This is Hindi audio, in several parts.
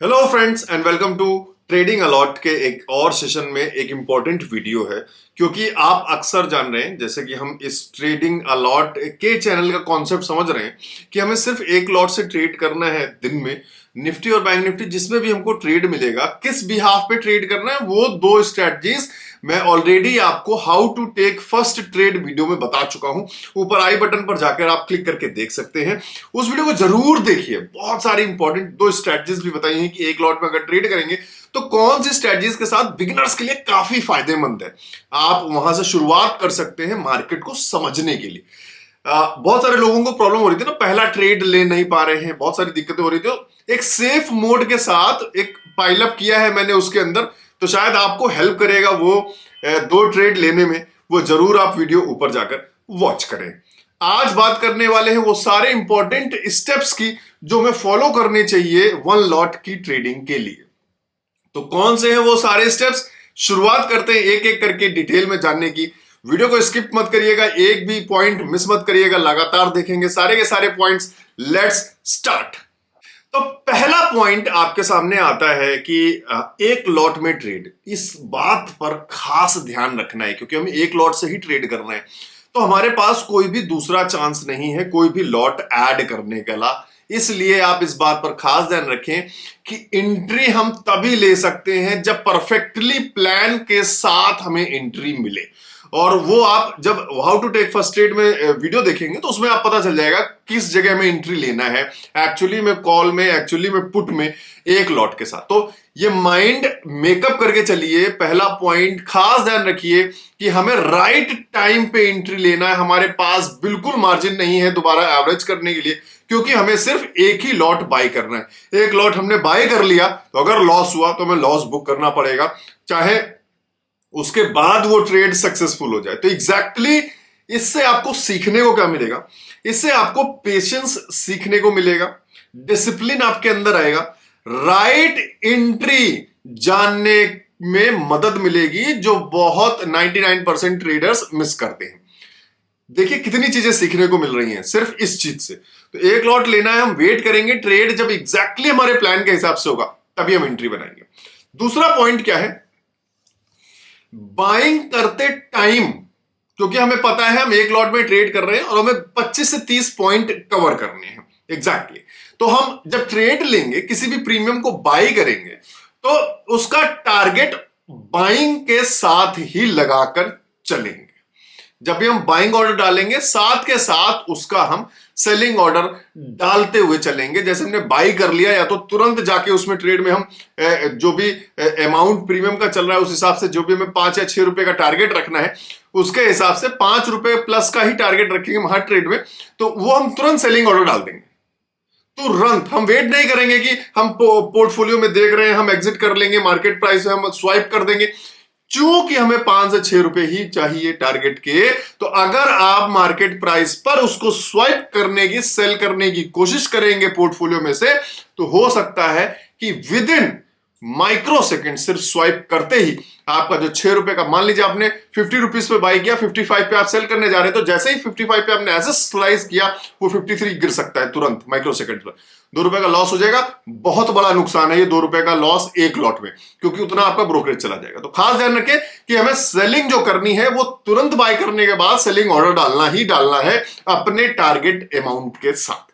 Hello friends and welcome to trading a lot के एक और सेशन में एक इंपॉर्टेंट वीडियो है। क्योंकि आप अक्सर जान रहे हैं जैसे कि हम इस ट्रेडिंग अलॉट के चैनल का कॉन्सेप्ट समझ रहे हैं कि हमें सिर्फ एक लॉट से ट्रेड करना है दिन में। निफ्टी और बैंक निफ्टी जिसमें भी हमको ट्रेड मिलेगा किस बिहाफ पे ट्रेड करना है वो दो स्ट्रेटजीज मैं ऑलरेडी आपको how to take first trade video में बता चुका हूं। ऊपर आई बटन पर जाकर आप क्लिक करके देख सकते हैं, उस वीडियो को जरूर देखिए। बहुत सारी इंपॉर्टेंट दो स्ट्रेटजीज भी बताई हैं कि एक लॉट में अगर ट्रेड करेंगे तो कौन सी स्ट्रेटजीज के साथ बिगिनर्स के लिए काफी फायदेमंद है। आप वहां से शुरुआत कर सकते हैं मार्केट को समझने के लिए। बहुत सारे लोगों को प्रॉब्लम हो रही थी ना, पहला ट्रेड ले नहीं पा रहे हैं, बहुत सारी दिक्कतें हो रही थी। तो एक सेफ मोड के साथ एक पाइलअप किया है मैंने उसके अंदर, तो शायद आपको हेल्प करेगा वो दो ट्रेड लेने में। वो जरूर आप वीडियो ऊपर जाकर वॉच करें। आज बात करने वाले हैं वो सारे इंपॉर्टेंट स्टेप्स की जो हमें फॉलो करने चाहिए वन लॉट की ट्रेडिंग के लिए। तो कौन से हैं वो सारे स्टेप्स, शुरुआत करते हैं एक एक करके डिटेल में जानने की। वीडियो को स्किप मत करिएगा, एक भी पॉइंट मिस मत करिएगा, लगातार देखेंगे सारे के सारे पॉइंट्स। Let's start. तो पहला पॉइंट आपके सामने आता है कि एक लॉट में ट्रेड, इस बात पर खास ध्यान रखना है क्योंकि हम एक लॉट से ही ट्रेड कर रहे हैं। तो हमारे पास कोई भी दूसरा चांस नहीं है कोई भी लॉट ऐड करने के ला। इसलिए आप इस बात पर खास ध्यान रखें कि एंट्री हम तभी ले सकते हैं जब परफेक्टली प्लान के साथ हमें एंट्री मिले। और वो आप जब how to take first trade में वीडियो देखेंगे तो उसमें आप पता चल जाएगा किस जगह में एंट्री लेना है, एक्चुअली में कॉल में, एक्चुअली में पुट में, एक लॉट के साथ। तो ये माइंड मेकअप करके चलिए। पहला पॉइंट खास ध्यान रखिए कि हमें राइट टाइम पे एंट्री लेना है। हमारे पास बिल्कुल मार्जिन नहीं है दोबारा एवरेज करने के लिए, क्योंकि हमें सिर्फ एक ही लॉट बाय करना है। एक लॉट हमने बाय कर लिया तो अगर लॉस हुआ तो हमें लॉस बुक करना पड़ेगा, चाहे उसके बाद वो ट्रेड सक्सेसफुल हो जाए। तो एग्जैक्टली इससे आपको सीखने को क्या मिलेगा, इससे आपको पेशेंस सीखने को मिलेगा, डिसिप्लिन आपके अंदर आएगा, राइट एंट्री जानने में मदद मिलेगी जो बहुत 99% ट्रेडर्स मिस करते हैं। देखिए कितनी चीजें सीखने को मिल रही हैं सिर्फ इस चीज से। तो एक लॉट लेना है, हम वेट करेंगे ट्रेड जब एग्जैक्टली हमारे प्लान के हिसाब से होगा तभी हम एंट्री बनाएंगे। दूसरा पॉइंट क्या है, बाइंग करते टाइम, क्योंकि हमें पता है हम एक लॉट में ट्रेड कर रहे हैं और हमें 25 से 30 पॉइंट कवर करने हैं एग्जैक्टली। तो हम जब ट्रेड लेंगे किसी भी प्रीमियम को बाई करेंगे तो उसका टारगेट बाइंग के साथ ही लगाकर चलेंगे। जब भी हम बाइंग ऑर्डर डालेंगे साथ के साथ उसका हम सेलिंग ऑर्डर डालते हुए चलेंगे। जैसे हमने बाई कर लिया या तो तुरंत जाके उसमें ट्रेड में हम जो भी अमाउंट प्रीमियम का चल रहा है उस हिसाब से जो भी हमें 5 या 6 रुपए का टारगेट रखना है उसके हिसाब से 5 रुपए प्लस का ही टारगेट रखेंगे हर ट्रेड में, तो वो हम तुरंत सेलिंग ऑर्डर डाल देंगे। तुरंत हम वेट नहीं करेंगे कि हम पोर्टफोलियो में देख रहे हैं हम एग्जिट कर लेंगे, मार्केट प्राइस में हम स्वाइप कर देंगे। चूंकि हमें 5 से 6 रुपए ही चाहिए टारगेट के, तो अगर आप मार्केट प्राइस पर उसको स्वाइप करने की, सेल करने की कोशिश करेंगे पोर्टफोलियो में से, तो हो सकता है कि विद इन माइक्रो सेकेंड सिर्फ स्वाइप करते ही आपका जो 6 रुपए का, मान लीजिए आपने 50 रुपीज पे बाई किया, 55 पे आप सेल करने जा रहे हैं, तो जैसे ही 55 पे आपने ऐसे स्लाइस किया वो 53 गिर सकता है तुरंत माइक्रो सेकेंड पर। 2 रुपए का लॉस हो जाएगा, बहुत बड़ा नुकसान है ये 2 रुपए का लॉस एक लॉट में, क्योंकि उतना आपका ब्रोकरेज चला जाएगा। तो खास ध्यान रखें कि हमें सेलिंग जो करनी है वो तुरंत बाय करने के बाद सेलिंग ऑर्डर डालना ही डालना है अपने टारगेट अमाउंट के साथ,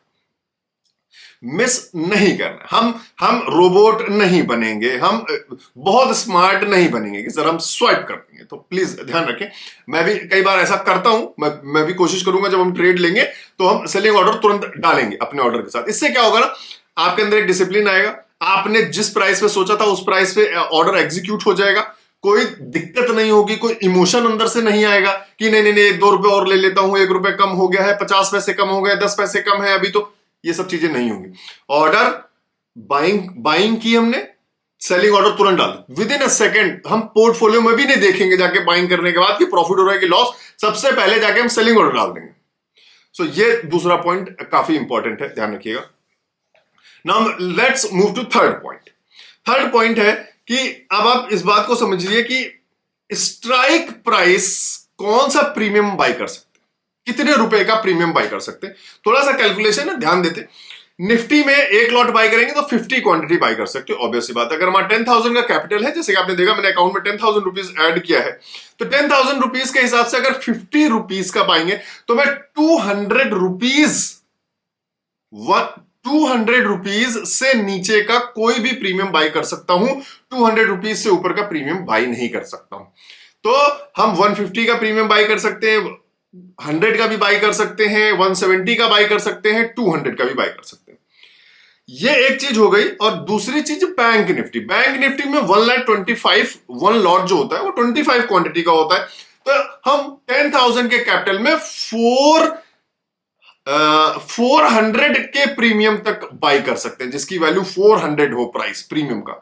मिस नहीं करना। हम रोबोट नहीं बनेंगे, हम बहुत स्मार्ट नहीं बनेंगे कि सर हम स्वाइप कर देंगे। तो प्लीज ध्यान रखें, मैं भी कई बार ऐसा करता हूं, मैं भी कोशिश करूंगा जब हम ट्रेड लेंगे तो हम सेलिंग ऑर्डर तुरंत डालेंगे अपने ऑर्डर के साथ। इससे क्या होगा ना, आपके अंदर एक डिसिप्लिन आएगा, आपने जिस प्राइस पे सोचा था उस प्राइस पे ऑर्डर एग्जीक्यूट हो जाएगा, कोई दिक्कत नहीं होगी, कोई इमोशन अंदर से नहीं आएगा कि नहीं नहीं नहीं 2 रुपए और ले लेता हूं, 1 रुपए कम हो गया है, 50 पैसे कम हो गए, 10 पैसे कम है अभी, तो ये सब चीजें नहीं होंगी। ऑर्डर बाइंग की हमने, सेलिंग ऑर्डर तुरंत डाल, विद इन अ सेकेंड। हम पोर्टफोलियो में भी नहीं देखेंगे जाके बाइंग करने के बाद कि प्रॉफिट हो रहा है कि लॉस, सबसे पहले जाके हम सेलिंग ऑर्डर डाल देंगे। सो ये दूसरा पॉइंट काफी इंपॉर्टेंट है, ध्यान रखिएगा। Now let's move to third point. Third point है कि अब आप इस बात को समझिए कि स्ट्राइक प्राइस कौन सा प्रीमियम बाय कर सकते, कितने रुपए का प्रीमियम बाय कर सकते। थोड़ा सा कैलकुलेशन है, ध्यान देते। निफ्टी में एक लॉट बाय करेंगे तो 50 क्वांटिटी बाय कर सकते हो, ऑब्वियस सी बात है। अगर हमारा 10,000 का कैपिटल है, जैसे कि आपने देखा मैंने अकाउंट में 10,000 रुपीज ऐड किया है, तो 10,000 रुपीज के हिसाब से अगर 50 रुपीज का पाएंगे तो मैं 200 रुपीज से नीचे का कोई भी प्रीमियम बाय कर सकता हूं, 200 रुपीज से ऊपर का प्रीमियम बाय नहीं कर सकता हूं। तो हम 150 का प्रीमियम बाय कर सकते हैं, 100 का भी बाय कर सकते हैं, 170 का बाय कर सकते हैं, 200 का भी बाय कर सकते हैं। ये एक चीज हो गई। और दूसरी चीज बैंक निफ्टी। बैंक निफ्टी में 1,25,000 वन लॉट जो होता है वो 25 क्वांटिटी का होता है। तो हम 10,000 के कैपिटल में 400 के प्रीमियम तक बाय कर सकते हैं, जिसकी वैल्यू 400 हो प्राइस प्रीमियम का।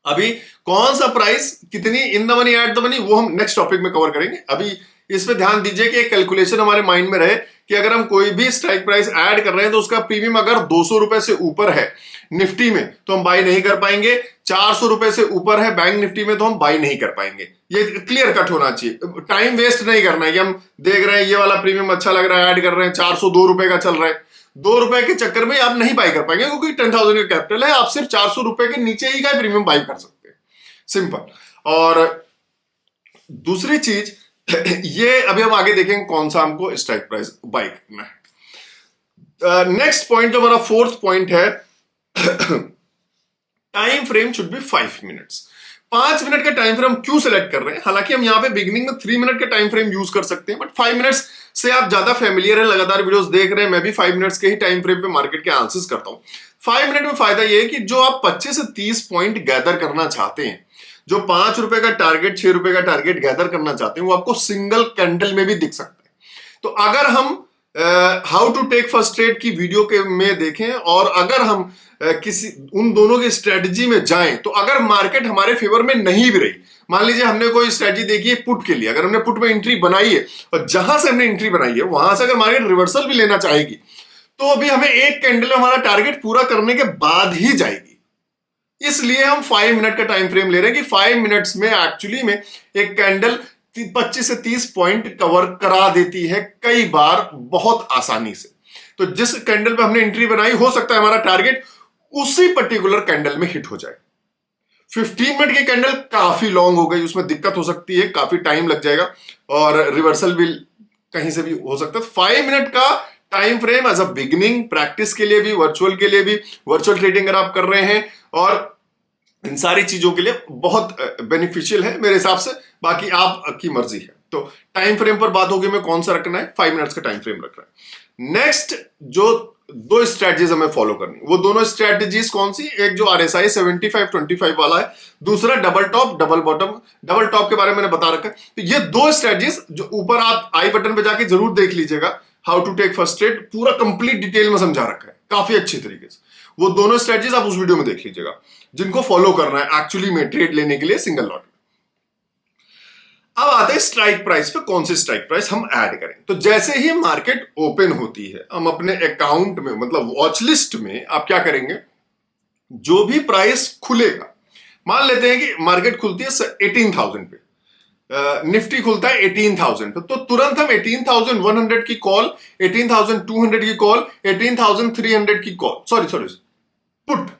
अभी कौन सा प्राइस कितनी in the money at the money वो हम नेक्स्ट टॉपिक में कवर करेंगे। अभी इस पे ध्यान दीजिए कि एक कैलकुलेशन हमारे माइंड में रहे कि अगर हम कोई भी स्ट्राइक प्राइस ऐड कर रहे हैं तो उसका प्रीमियम अगर 200 रुपए से ऊपर है निफ्टी में तो हम बाय नहीं कर पाएंगे, 400 रुपए से ऊपर है बैंक निफ्टी में तो हम बाय नहीं कर पाएंगे। ये क्लियर कट होना चाहिए। टाइम वेस्ट नहीं करना है कि हम देख रहे हैं ये वाला प्रीमियम अच्छा लग रहा है, ऐड कर रहे हैं, 402 रुपए का चल रहा है, 2 रुपए के चक्कर में आप नहीं बाय कर पाएंगे क्योंकि 10,000 का कैपिटल है, आप सिर्फ 400 रुपए के नीचे ही का प्रीमियम बाय कर सकते हैं, सिंपल। और दूसरी चीज ये अभी हम आगे देखेंगे कौन सा हमको स्ट्राइक प्राइस बाय करना है। नेक्स्ट पॉइंट जो हमारा फोर्थ पॉइंट है, time frame should be 5 minutes. 5 minute का टाइम फ्रेम क्यों सिलेक्ट कर रहे हैं? हालांकि हम यहाँ पे बिगिनिंग में 3 मिनट का टाइम फ्रेम यूज कर सकते हैं, बट 5 मिनट्स से आप ज्यादा फेमिलियर है, लगातार वीडियोस देख रहे हैं, मैं भी 5 मिनट्स के ही टाइम फ्रेम पे मार्केट के एनालिसिस करता हूं। 5 मिनट में फायदा यह है कि जो आप 25 से 30 पॉइंट गैदर करना चाहते हैं, जो 5 रुपए का टारगेट, 6 रुपए का टारगेट गैदर करना चाहते हैं, वो आपको सिंगल कैंडल में भी दिख सकता है। तो अगर हम how to take first trade की वीडियो के में देखें और अगर हम किसी उन दोनों की स्ट्रेटजी में जाएं, तो अगर मार्केट हमारे फेवर में नहीं भी रही, मान लीजिए हमने कोई स्ट्रेटजी देखी है पुट के लिए, अगर हमने पुट में एंट्री बनाई है और जहां से हमने एंट्री बनाई है वहां से अगर मार्केट रिवर्सल भी लेना चाहेगी तो अभी हमें एक कैंडल में हमारा टारगेट पूरा करने के बाद ही जाएगी। इसलिए हम 5 मिनट का टाइम फ्रेम ले रहे हैं कि 5 मिनट्स में एक्चुअली में एक कैंडल 25 से 30 पॉइंट कवर करा देती है कई बार बहुत आसानी से। तो जिस कैंडल पे हमने एंट्री बनाई, हो सकता है हमारा टारगेट उसी पर्टिकुलर कैंडल में हिट हो जाए। 15 मिनट की कैंडल काफी लॉन्ग हो गई, उसमें दिक्कत हो सकती है, काफी टाइम लग जाएगा और रिवर्सल भी कहीं से भी हो सकता है। 5 मिनट का time frame as a beginning practice के लिए भी, वर्चुअल के लिए भी, वर्चुअल ट्रेडिंग अगर आप कर रहे हैं और इन सारी चीजों के लिए बहुत बेनिफिशियल है मेरे हिसाब से। बाकी आपकी मर्जी है। तो टाइम फ्रेम पर बात होगी, में कौन सा रखना है, 5 मिनट्स का टाइम फ्रेम रखना है। नेक्स्ट जो 2 स्ट्रेटजीज हमें फॉलो करनी, वो दोनों स्ट्रेटजीज कौन सी? एक जो RSI 75-25 वाला है, दूसरा double top double bottom. Double top के बारे में मैंने बता रखा है। तो ये 2 स्ट्रेटजीज जो ऊपर आप आई बटन पे जाके जरूर देख लीजिएगा, how to take first trade पूरा कंप्लीट डिटेल में समझा रखा है काफी अच्छी तरीके से। वो दोनों स्ट्रेटजीज आप उस वीडियो में देख लीजिएगा जिनको फॉलो करना है एक्चुअली में ट्रेड लेने के लिए सिंगल लॉट में। अब आते हैं स्ट्राइक प्राइस पे, कौन सी स्ट्राइक प्राइस हम ऐड करें। तो जैसे ही मार्केट ओपन होती है, हम अपने अकाउंट में मतलब वॉच लिस्ट में आप क्या करेंगे, जो भी प्राइस खुलेगा, मान लेते हैं कि मार्केट खुलती है 18,000 पे, निफ्टी खुलता है 18,000 पे, तो तुरंत हम 18,100 की कॉल, 18,200 की कॉल, 18,300 की कॉल, सॉरी पुट,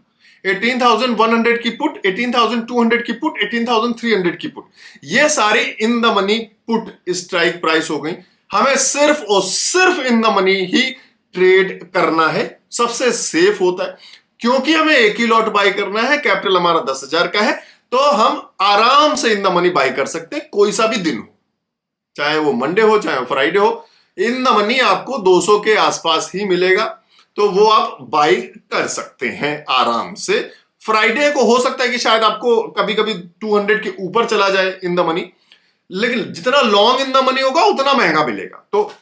18,100 की पुट, 18,200 की पुट, 18,300 की पुट, ये सारी in the money put strike price हो गई। हमें सिर्फ और सिर्फ in the money he trade करना है, सबसे सेफ होता है क्योंकि हमें एक ही लॉट बाय करना है, कैपिटल हमारा 10,000 का है, तो हम आराम से इन द मनी बाय कर सकते हैं कोई सा भी दिन हो, चाहे वो मंडे हो चाहे वो फ्राइडे हो। इन द मनी आपको 200 के आसपास ही मिलेगा, तो वो आप बाय कर सकते हैं आराम से। फ्राइडे को हो सकता है कि शायद आपको कभी कभी 200 के ऊपर चला जाए इन द मनी, लेकिन जितना लॉन्ग इन द मनी होगा उतना महंगा मिलेगा। तो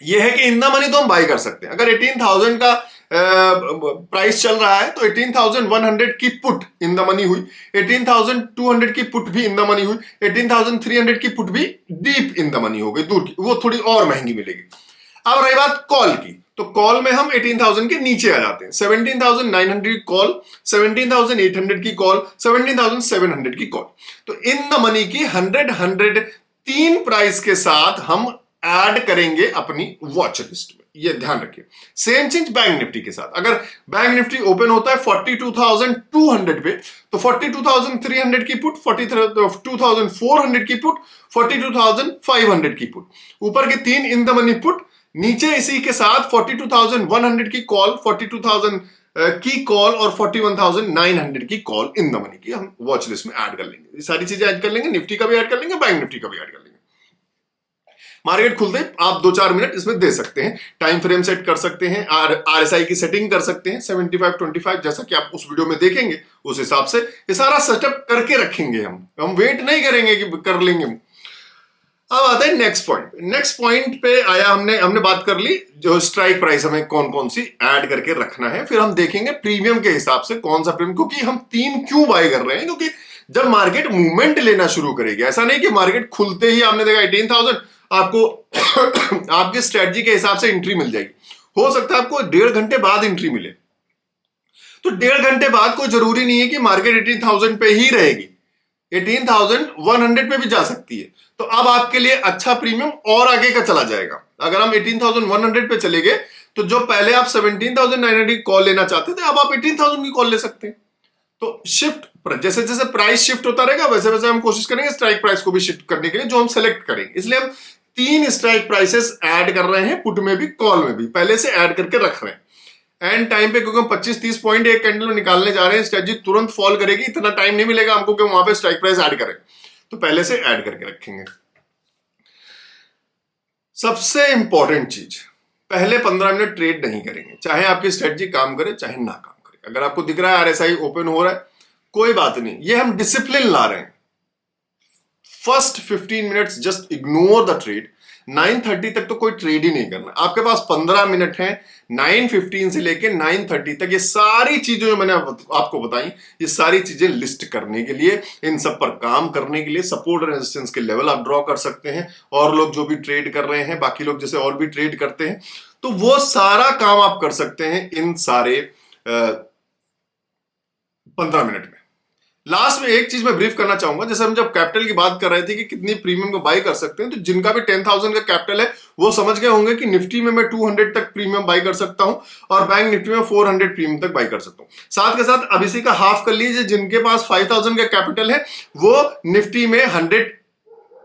यह है कि इन द मनी तो हम बाय कर सकते हैं। अगर 18,000 का प्राइस चल रहा है तो 18,100 की पुट इन द मनी हुई, 18,200 की पुट भी इन द मनी हुई, 18,300 की पुट भी डीप इन द मनी हो गई, दूर की, वो थोड़ी और महंगी मिलेगी। अब रही बात कॉल की, तो कॉल में हम 18,000 के नीचे आ जाते हैं, 17,900 की कॉल, 17,800 की कॉल, 17,700 की कॉल। तो इन द मनी की 100 3 प्राइस के साथ हम ऐड करेंगे अपनी वॉच लिस्ट में। ये ध्यान रखिए। सेम चीज बैंक निफ्टी के साथ, अगर बैंक निफ्टी ओपन होता है 42,200 पे, तो 42,300 की पुट, 42,400 की पुट, 42,500 की पुट, ऊपर के 3 इन द मनी पुट, नीचे इसी के साथ 42,100 की कॉल, 42,000 की कॉल और 41,900 की कॉल इन द मनी की हम वॉच लिस्ट में ऐड कर लेंगे। ये सारी चीजें ऐड कर लेंगे, निफ्टी का भी ऐड कर लेंगे, बैंक निफ्टी का भी ऐड कर लेंगे। मार्केट खुलते ही आप 2-4 मिनट इसमें दे सकते हैं, टाइम फ्रेम सेट कर सकते हैं, RSI की सेटिंग कर सकते हैं 75-25, जैसा कि आप उस वीडियो में देखेंगे उस हिसाब से ये सारा सेटअप करके रखेंगे। हम वेट नहीं करेंगे कि कर लेंगे। अब आता है नेक्स्ट पॉइंट। नेक्स्ट पॉइंट पे आया, हमने बात कर ली जो स्ट्राइक प्राइस हमें कौन कौन सी ऐड करके रखना है, फिर हम देखेंगे प्रीमियम के हिसाब से कौन सा प्रीमियम, क्योंकि हम 3 क्यों बाय कर रहे हैं, क्योंकि जब मार्केट मूवमेंट लेना शुरू करेगी, ऐसा नहीं कि मार्केट खुलते ही आपने देखा 18,000 आपको आपकी स्ट्रेटजी के हिसाब से एंट्री मिल जाएगी। हो सकता है आपको 1.5 घंटे बाद एंट्री मिले, तो 1.5 घंटे बाद कोई जरूरी नहीं है कि मार्केट 18,000 पे ही रहेगी, 18,100 पे भी जा सकती है। तो अब आपके लिए अच्छा प्रीमियम और आगे का चला जाएगा। अगर हम 18,100 पे चले गए, तो जो पहले आप 17,900 की कॉल लेना चाहते थे, अब आप 18,000 की कॉल ले सकते हैं। तो शिफ्ट, जैसे जैसे प्राइस शिफ्ट होता रहेगा, वैसे वैसे हम कोशिश करेंगे स्ट्राइक प्राइस को भी शिफ्ट करने के लिए, जो हम सेलेक्ट करेंगे। इसलिए हम 3 स्ट्राइक प्राइसेस ऐड कर रहे हैं, पुट में भी कॉल में भी पहले से ऐड करके रख रहे हैं। एंड टाइम पे, क्योंकि हम 25-30 पॉइंट एक कैंडल में निकालने जा रहे हैं, स्ट्रेटजी तुरंत फॉल करेगी, इतना टाइम नहीं मिलेगा हमको कि वहां पे स्ट्राइक प्राइस ऐड करें, तो पहले से ऐड करके रखेंगे। सबसे इंपॉर्टेंट चीज, पहले 15 मिनट ट्रेड नहीं करेंगे, चाहे आपकी स्ट्रेटजी काम करे चाहे ना काम करे। अगर आपको दिख रहा है RSI ओपन हो रहा है, कोई बात नहीं, ये हम डिसिप्लिन ला रहे हैं। First 15 minutes just ignore the trade. 9:30 तक तो कोई ट्रेड ही नहीं करना। आपके पास 15 मिनट है, 9:15 से लेके 9:30 तक ये सारी चीजें जो मैंने आपको बताई, ये सारी चीजें लिस्ट करने के लिए, इन सब पर काम करने के लिए, सपोर्ट रेजिस्टेंस के लेवल आप ड्रॉ कर सकते हैं। और लोग जो भी ट्रेड कर रहे हैं, बाकी लोग जैसे और भी ट्रेड करते हैं, तो वो सारा काम आप कर सकते हैं इन सारे 15 मिनट में। लास्ट में एक चीज मैं ब्रीफ करना चाहूंगा, जैसे हम जब कैपिटल की बात कर रहे थे कि कितनी प्रीमियम को बाई कर सकते हैं, तो जिनका भी 10,000 का कैपिटल है वो समझ गए होंगे कि निफ्टी में मैं 200 तक प्रीमियम बाई कर सकता हूं और बैंक निफ्टी में 400 प्रीमियम तक बाई कर सकता हूं। साथ के साथ अब इसी का हाफ कर लीजिए, जिनके पास 5,000 का कैपिटल है वो निफ्टी में 100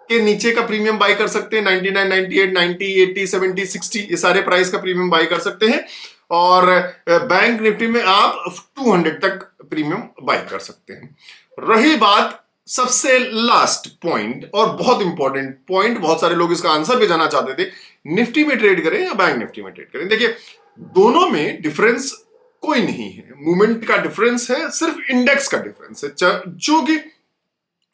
के नीचे का प्रीमियम बाई कर सकते हैं, 99, 98, 90, 80, 70, 60 ये सारे प्राइस का प्रीमियम बाई कर सकते हैं। और बैंक निफ्टी में आप 200 तक प्रीमियम बाई कर सकते हैं। रही बात सबसे लास्ट पॉइंट, और बहुत इंपॉर्टेंट पॉइंट, बहुत सारे लोग इसका आंसर भी जानना चाहते थे, निफ्टी में ट्रेड करें या बैंक निफ्टी में ट्रेड करें। देखिए, दोनों में डिफरेंस कोई नहीं है, मूवमेंट का डिफरेंस है, सिर्फ इंडेक्स का डिफरेंस है। जो कि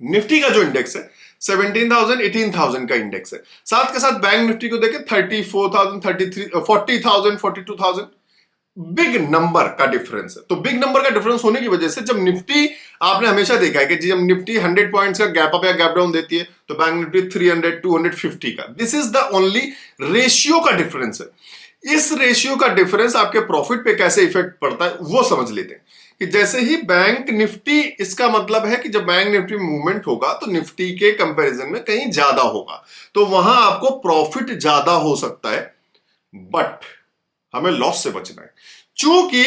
निफ्टी का जो इंडेक्स है 17,000, 18,000 का इंडेक्स है, साथ के साथ बैंक निफ्टी को देखें 34,000, 33, 40,000, 42,000, बिग नंबर का डिफरेंस है। तो बिग नंबर का डिफरेंस होने की वजह से जब निफ्टी, आपने हमेशा देखा है कि जब निफ्टी 100 पॉइंट्स का गैप अप या गैप डाउन देती है, तो बैंक निफ्टी 300, 250 का, this is the only ratio का डिफरेंस है। इस रेशियो का डिफरेंस आपके प्रॉफिट पे कैसे इफेक्ट पड़ता है वो समझ लेते हैं। कि जैसे ही बैंक निफ्टी, इसका मतलब है कि जब बैंक निफ्टी मूवमेंट होगा तो निफ्टी के कंपैरिजन में कहीं ज्यादा होगा, तो वहां आपको प्रॉफिट ज्यादा हो सकता है, बट हमें लॉस से बचना है। क्योंकि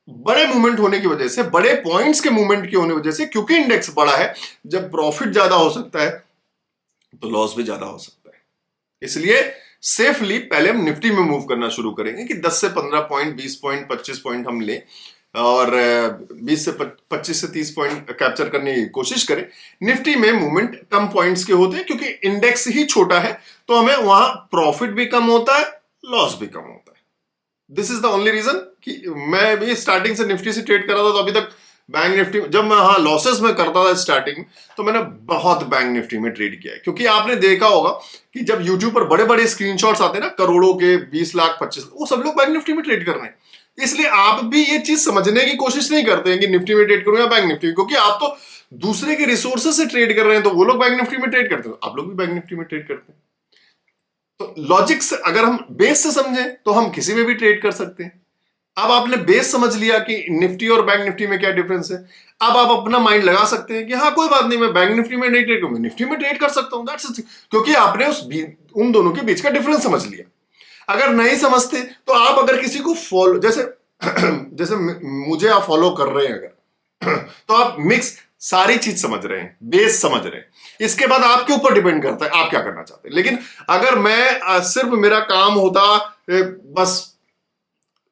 बड़े मूवमेंट होने की वजह से, बड़े पॉइंट्स के मूवमेंट की होने की वजह से, क्योंकि इंडेक्स बड़ा है, जब प्रॉफिट ज्यादा हो सकता है तो लॉस भी ज्यादा हो सकता है। इसलिए सेफली पहले हम निफ्टी में मूव करना शुरू करेंगे कि 10 से 15 पॉइंट, 20 पॉइंट, 25 पॉइंट हम लें और 20 से 25 से 30 पॉइंट कैप्चर करने की कोशिश करें। निफ्टी में मूवमेंट कम पॉइंट्स के होते हैं क्योंकि इंडेक्स ही छोटा है, तो हमें वहां प्रॉफिट भी कम होता है, लॉस भी कम होता है। This is the only reason कि मैं भी स्टार्टिंग से निफ्टी से ट्रेड कर रहा था, तो अभी तक बैंक निफ्टी, जब मैं लॉसेस में करता था स्टार्टिंग, तो मैंने बहुत बैंक निफ्टी में ट्रेड किया है। क्योंकि आपने देखा होगा कि जब यूट्यूब पर बड़े बड़े स्क्रीनशॉट्स आते हैं ना, करोड़ों के, 20 लाख, 25 लाख, वो सब लोग बैंक निफ्टी में ट्रेड कर रहे हैं। इसलिए आप भी ये चीज समझने की कोशिश नहीं करते हैं कि निफ्टी में ट्रेड करूं या बैंक निफ्टी, क्योंकि आप तो दूसरे के रिसोर्सेज से ट्रेड कर रहे हैं, तो वो लोग बैंक निफ्टी में ट्रेड करते हैं, आप लोग भी बैंक निफ्टी में ट्रेड करते हैं। तो लॉजिक से अगर हम बेस से समझें तो हम किसी में भी ट्रेड कर सकते हैं। अब आपने बेस समझ लिया कि निफ्टी और बैंक निफ्टी में क्या डिफरेंस है, अब आप अपना माइंड लगा सकते हैं कि हाँ कोई बात नहीं, मैं बैंक निफ्टी में नहीं ट्रेड करूंगा, निफ्टी में ट्रेड कर सकता हूं, दैट्स इट। क्योंकि आपने उन दोनों के बीच का डिफरेंस समझ लिया। अगर नहीं समझते तो आप अगर किसी को फॉलो, जैसे जैसे मुझे आप फॉलो कर रहे हैं अगर तो आप मिक्स सारी चीज समझ रहे हैं, बेस समझ रहे हैं, इसके बाद आपके ऊपर डिपेंड करता है आप क्या करना चाहते हैं। लेकिन अगर मैं सिर्फ मेरा काम होता बस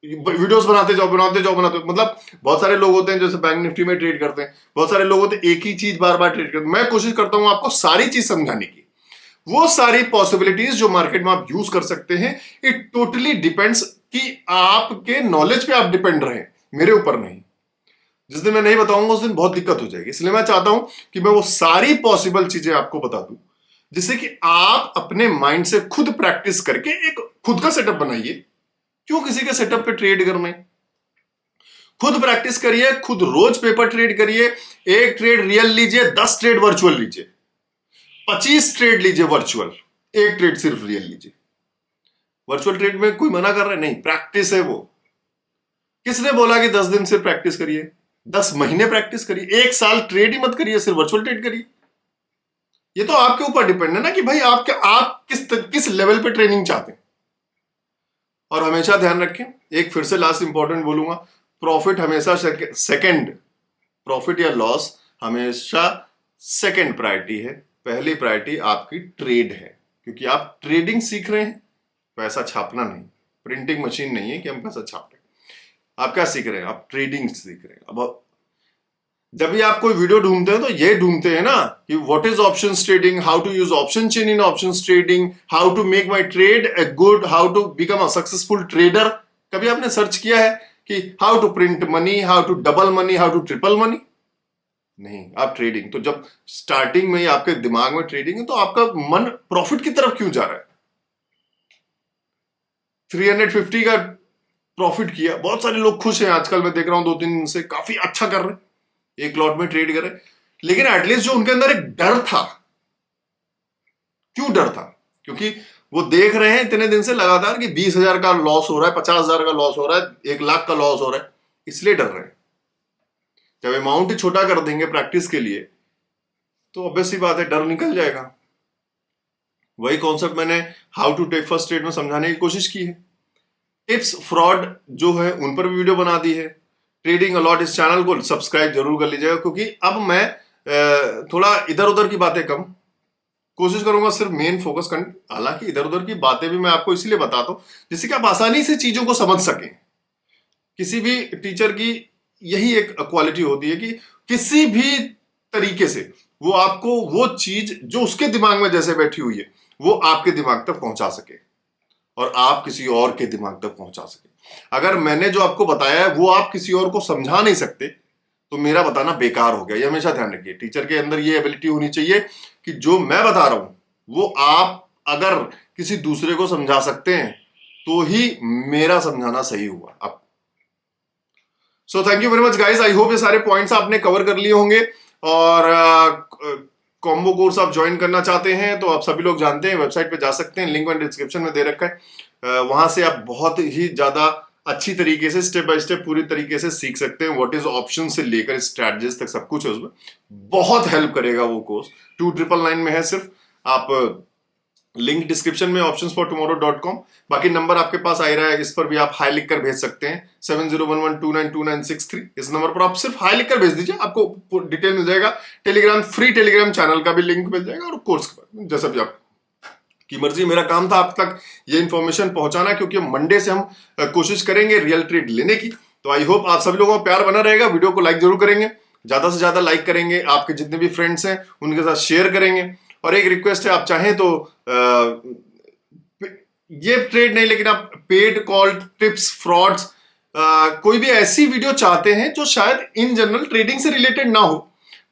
वीडियोस बनाते जाओ मतलब बहुत सारे लोग होते हैं जैसे बैंक निफ्टी में ट्रेड करते हैं, बहुत सारे लोग होते हैं एक ही चीज बार बार ट्रेड करते हैं। मैं कोशिश करता हूं आपको सारी चीज समझाने की, वो सारी पॉसिबिलिटीज जो मार्केट में आप यूज कर सकते हैं। इट टोटली डिपेंड्स कि आपके नॉलेज पे आप डिपेंड रहे, मेरे ऊपर नहीं। जिस दिन मैं नहीं बताऊंगा उस दिन बहुत दिक्कत हो जाएगी, इसलिए मैं चाहता हूं कि मैं वो सारी पॉसिबल चीजें आपको बता दूं जिससे कि आप अपने माइंड से खुद प्रैक्टिस करके एक खुद का सेटअप बनाइए। क्यों किसी के सेटअप पे ट्रेड करना है? खुद प्रैक्टिस करिए, खुद रोज पेपर ट्रेड करिए। एक ट्रेड रियल लीजिए, 10 ट्रेड वर्चुअल लीजिए, 25 ट्रेड लीजिए वर्चुअल, एक ट्रेड सिर्फ रियल लीजिए। वर्चुअल ट्रेड में कोई मना कर रहा है नहीं, प्रैक्टिस है वो। किसने बोला कि 10 दिन से प्रैक्टिस करिए? 10 महीने प्रैक्टिस करिए, 1 साल ट्रेड ही मत करिए, सिर्फ वर्चुअल ट्रेड करिए। ये तो आपके ऊपर डिपेंड है ना कि भाई आप किस लेवल पे ट्रेनिंग चाहते हैं। और हमेशा ध्यान रखें, एक फिर से लास्ट इंपॉर्टेंट बोलूंगा, प्रॉफिट हमेशा सेकंड, प्रॉफिट या लॉस हमेशा सेकंड प्रायोरिटी है। पहली प्रायोरिटी आपकी ट्रेड है, क्योंकि आप ट्रेडिंग सीख रहे हैं, पैसा छापना नहीं। प्रिंटिंग मशीन नहीं है कि हम पैसा छाप रहे हैं। आप क्या सीख रहे हैं? आप ट्रेडिंग सीख रहे हैं। अब जब भी आप कोई वीडियो ढूंढते हैं तो ये ढूंढते हैं ना कि what is options trading, how to use option chain in options trading, how to make my trade a good, how to become a successful trader. कभी आपने सर्च किया है कि how to print money, how to double money, how to triple money? नहीं, आप ट्रेडिंग। तो जब स्टार्टिंग में ही आपके दिमाग में ट्रेडिंग है तो आपका मन प्रॉफिट की तरफ क्यों जा रहा है? 350 का प्रॉफिट किया, बहुत सारे लोग खुश हैं आजकल, मैं देख रहा हूं 2-3 दिन से काफी अच्छा कर रहे हैं, एक लॉट में ट्रेड कर रहे हैं। लेकिन एटलीस्ट जो उनके अंदर एक डर था, क्यों डर था? क्योंकि वो देख रहे हैं इतने दिन से लगातार कि 20,000 का लॉस हो रहा है, 50,000 का लॉस हो रहा है, 1 लाख का लॉस हो रहा है, इसलिए डर रहे हैं। जब अमाउंट ही छोटा कर देंगे प्रैक्टिस के लिए तो ऑब्वियस सी बात है डर निकल जाएगा। वही कॉन्सेप्ट मैंने how to take first trade में समझाने की कोशिश की है। टिप्स फ्रॉड जो है उन पर भी वीडियो बना दी है। ट्रेडिंग अलॉट इस चैनल को सब्सक्राइब जरूर कर लीजिएगा, क्योंकि अब मैं थोड़ा इधर उधर की बातें कम कोशिश करूंगा, सिर्फ मेन फोकस कर। हालांकि इधर उधर की बातें भी मैं आपको इसलिए बताता हूं जिससे कि आप आसानी से चीजों को समझ सकें। किसी भी टीचर की यही एक क्वालिटी होती है कि किसी भी तरीके से वो आपको वो चीज जो उसके दिमाग में जैसे बैठी हुई है वो आपके दिमाग तक पहुंचा सके और आप किसी और के दिमाग तक पहुंचा सके। अगर मैंने जो आपको बताया है वो आप किसी और को समझा नहीं सकते तो मेरा बताना बेकार हो गया। ये हमेशा ध्यान रखिए, टीचर के अंदर ये एबिलिटी होनी चाहिए कि जो मैं बता रहा हूं वो आप अगर किसी दूसरे को समझा सकते हैं तो ही मेरा समझाना सही हुआ। अब so thank you very much guys, I hope ये सारे पॉइंट्स आपने कवर कर लिए होंगे। और कॉम्बो कोर्स आप ज्वाइन करना चाहते हैं तो आप सभी लोग जानते हैं, वेबसाइट पे जा सकते हैं, लिंक मैंने डिस्क्रिप्शन में दे रखा है। वहां से आप बहुत ही ज्यादा अच्छी तरीके से स्टेप बाय स्टेप पूरी तरीके से सीख सकते हैं। व्हाट इज ऑप्शन से लेकर स्ट्रैटेजीज तक सब कुछ है उसमें, बहुत हेल्प करेगा वो कोर्स। 2999 में है सिर्फ। आप लिंक डिस्क्रिप्शन में optionsfortomorrow.com, बाकी नंबर आपके पास आ रहा है, इस पर भी आप हाई लिखकर भेज सकते हैं 7011292963। इस नंबर पर आप सिर्फ हाई लिखकर भेज दीजिए, आपको डिटेल मिल जाएगा। टेलीग्राम, फ्री टेलीग्राम चैनल का भी लिंक मिल जाएगा और कोर्स का जैसा भी आप की मर्जी। मेरा काम था आप तक ये इंफॉर्मेशन पहुंचाना, क्योंकि मंडे से हम कोशिश करेंगे रियल ट्रेड लेने की। तो आई होप आप सभी लोगों का प्यार बना रहेगा। वीडियो को लाइक जरूर करेंगे, ज्यादा से ज्यादा लाइक करेंगे, आपके जितने भी फ्रेंड्स हैं उनके साथ शेयर करेंगे। और एक रिक्वेस्ट है, आप चाहें तो ये ट्रेड नहीं लेकिन आप पेड कॉल टिप्स फ्रॉड्स कोई भी ऐसी वीडियो चाहते हैं जो शायद इन जनरल ट्रेडिंग से रिलेटेड ना हो,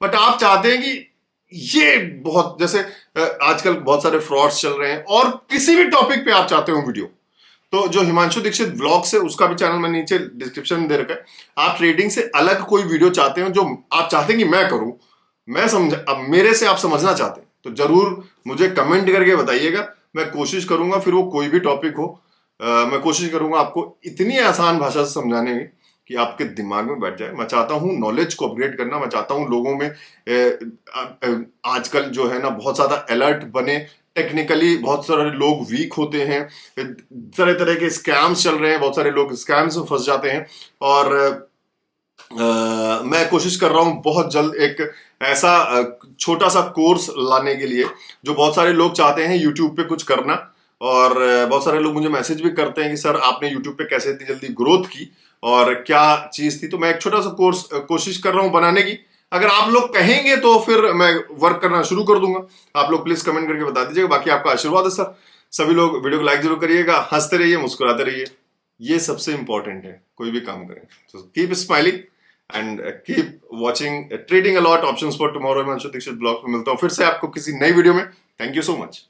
बट आप चाहते हैं कि ये बहुत, जैसे आजकल बहुत सारे फ्रॉड्स चल रहे हैं और किसी भी टॉपिक पे आप चाहते हो वीडियो, तो जो हिमांशु दीक्षित व्लॉग्स है उसका भी चैनल मैं नीचे डिस्क्रिप्शन में दे रखा है। आप ट्रेडिंग से अलग कोई वीडियो चाहते हो जो आप चाहते हैं कि मैं करूं, मैं समझ, अब मेरे से आप समझना चाहते हैं तो जरूर मुझे कमेंट करके बताइएगा। मैं कोशिश करूंगा, फिर वो कोई भी टॉपिक हो, मैं कोशिश करूंगा आपको इतनी आसान भाषा से समझाने में कि आपके दिमाग में बैठ जाए। मैं चाहता हूं नॉलेज को अपग्रेड करना, मैं चाहता हूं लोगों में आजकल जो है ना बहुत ज्यादा अलर्ट बने, टेक्निकली बहुत सारे लोग वीक होते हैं, तरह तरह के स्कैम्स चल रहे हैं, बहुत सारे लोग स्कैम्स में फंस जाते हैं। और मैं कोशिश कर रहा हूं बहुत जल्द एक ऐसा छोटा सा कोर्स लाने के लिए, जो बहुत सारे लोग चाहते हैं यूट्यूब पे कुछ करना। और बहुत सारे लोग मुझे मैसेज भी करते हैं कि सर आपने यूट्यूब पे कैसे इतनी जल्दी ग्रोथ की और क्या चीज थी। तो मैं एक छोटा सा कोर्स कोशिश कर रहा हूं बनाने की। अगर आप लोग कहेंगे तो फिर मैं वर्क करना शुरू कर दूंगा। आप लोग प्लीज कमेंट करके बता दीजिएगा। बाकी आपका आशीर्वाद है सर। सभी लोग वीडियो को लाइक जरूर करिएगा, हंसते रहिए, मुस्कुराते रहिए, ये सबसे इंपॉर्टेंट है कोई भी काम करें। तो keep smiling and keep watching trading a lot options for tomorrow. Himanshu Dixit blog में मिलता हूँ फिर से आपको किसी नई वीडियो में। Thank you so much.